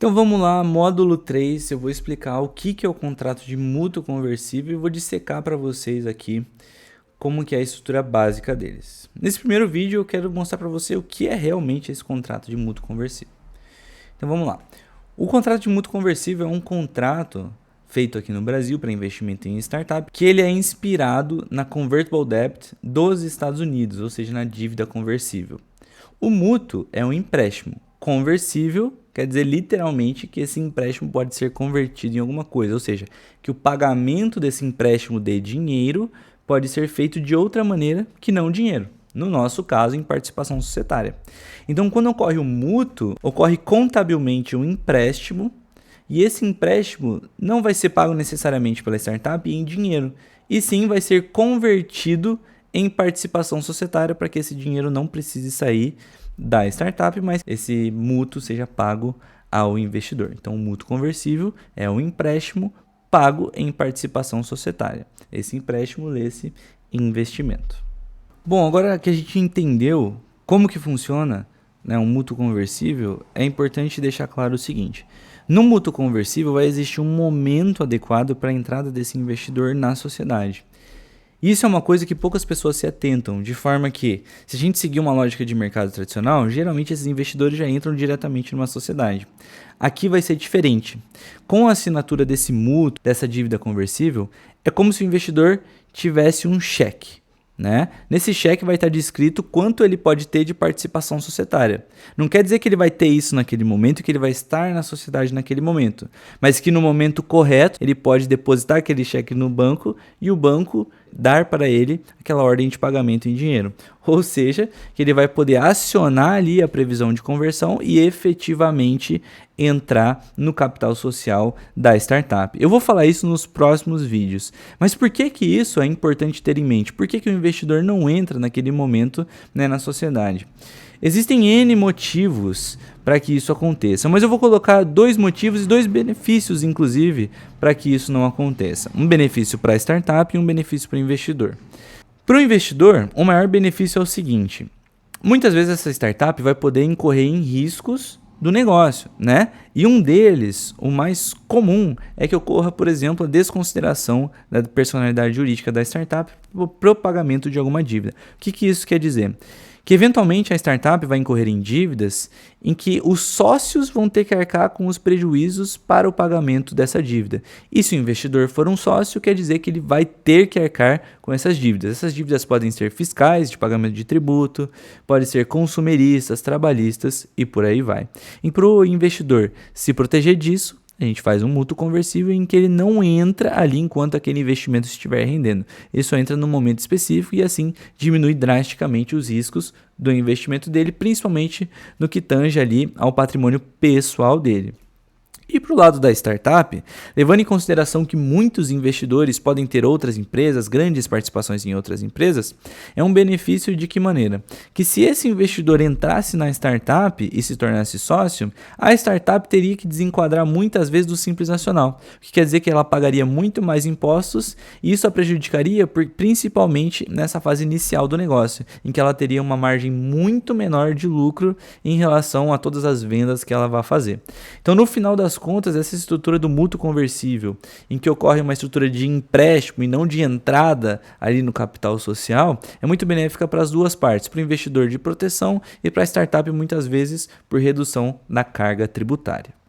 Então vamos lá, módulo 3, eu vou explicar o que é o contrato de mútuo conversível e vou dissecar para vocês aqui como que é a estrutura básica deles. Nesse primeiro vídeo eu quero mostrar para você o que é realmente esse contrato de mútuo conversível. Então vamos lá. O contrato de mútuo conversível é um contrato feito aqui no Brasil para investimento em startup, que ele é inspirado na Convertible Debt dos Estados Unidos, ou seja, na dívida conversível. O mútuo é um empréstimo conversível, quer dizer literalmente que esse empréstimo pode ser convertido em alguma coisa, ou seja, que o pagamento desse empréstimo de dinheiro pode ser feito de outra maneira que não dinheiro. No nosso caso, em participação societária. Então, quando ocorre o mútuo, ocorre contabilmente um empréstimo e esse empréstimo não vai ser pago necessariamente pela startup em dinheiro, e sim vai ser convertido em participação societária para que esse dinheiro não precise sair da startup, mas esse mútuo seja pago ao investidor. Então, o mútuo conversível é um empréstimo pago em participação societária. Esse empréstimo lê-se investimento. Bom, agora que a gente entendeu como que funciona, né, um mútuo conversível, é importante deixar claro o seguinte. No mútuo conversível vai existir um momento adequado para a entrada desse investidor na sociedade. Isso é uma coisa que poucas pessoas se atentam, de forma que, se a gente seguir uma lógica de mercado tradicional, geralmente esses investidores já entram diretamente numa sociedade. Aqui vai ser diferente. Com a assinatura desse mútuo, dessa dívida conversível, é como se o investidor tivesse um cheque. Né? Nesse cheque vai estar descrito quanto ele pode ter de participação societária. Não quer dizer que ele vai ter isso naquele momento e que ele vai estar na sociedade naquele momento, mas que no momento correto ele pode depositar aquele cheque no banco e o banco dar para ele aquela ordem de pagamento em dinheiro. Ou seja, que ele vai poder acionar ali a previsão de conversão e efetivamente entrar no capital social da startup. Eu vou falar isso nos próximos vídeos. Mas por que isso é importante ter em mente? Por que o investidor não entra naquele momento, né, na sociedade? Existem N motivos para que isso aconteça, mas eu vou colocar dois motivos e dois benefícios, inclusive, para que isso não aconteça. Um benefício para a startup e um benefício para o investidor. Para o investidor, o maior benefício é o seguinte: muitas vezes essa startup vai poder incorrer em riscos do negócio, né? E um deles, o mais comum, é que ocorra, por exemplo, a desconsideração da personalidade jurídica da startup para o pagamento de alguma dívida. O que isso quer dizer? Que eventualmente a startup vai incorrer em dívidas em que os sócios vão ter que arcar com os prejuízos para o pagamento dessa dívida. E se o investidor for um sócio, quer dizer que ele vai ter que arcar com essas dívidas. Essas dívidas podem ser fiscais, de pagamento de tributo, podem ser consumeristas, trabalhistas e por aí vai. E para o investidor se proteger disso, a gente faz um mútuo conversível em que ele não entra ali enquanto aquele investimento estiver rendendo. Ele só entra no momento específico e assim diminui drasticamente os riscos do investimento dele, principalmente no que tange ali ao patrimônio pessoal dele. E para o lado da startup, levando em consideração que muitos investidores podem ter outras empresas, grandes participações em outras empresas, é um benefício de que maneira? Que se esse investidor entrasse na startup e se tornasse sócio, a startup teria que desenquadrar muitas vezes do Simples Nacional, o que quer dizer que ela pagaria muito mais impostos e isso a prejudicaria principalmente nessa fase inicial do negócio, em que ela teria uma margem muito menor de lucro em relação a todas as vendas que ela vai fazer. Então, no final das contas, essa estrutura do mútuo conversível, em que ocorre uma estrutura de empréstimo e não de entrada ali no capital social, é muito benéfica para as duas partes, para o investidor de proteção e para a startup muitas vezes por redução da carga tributária.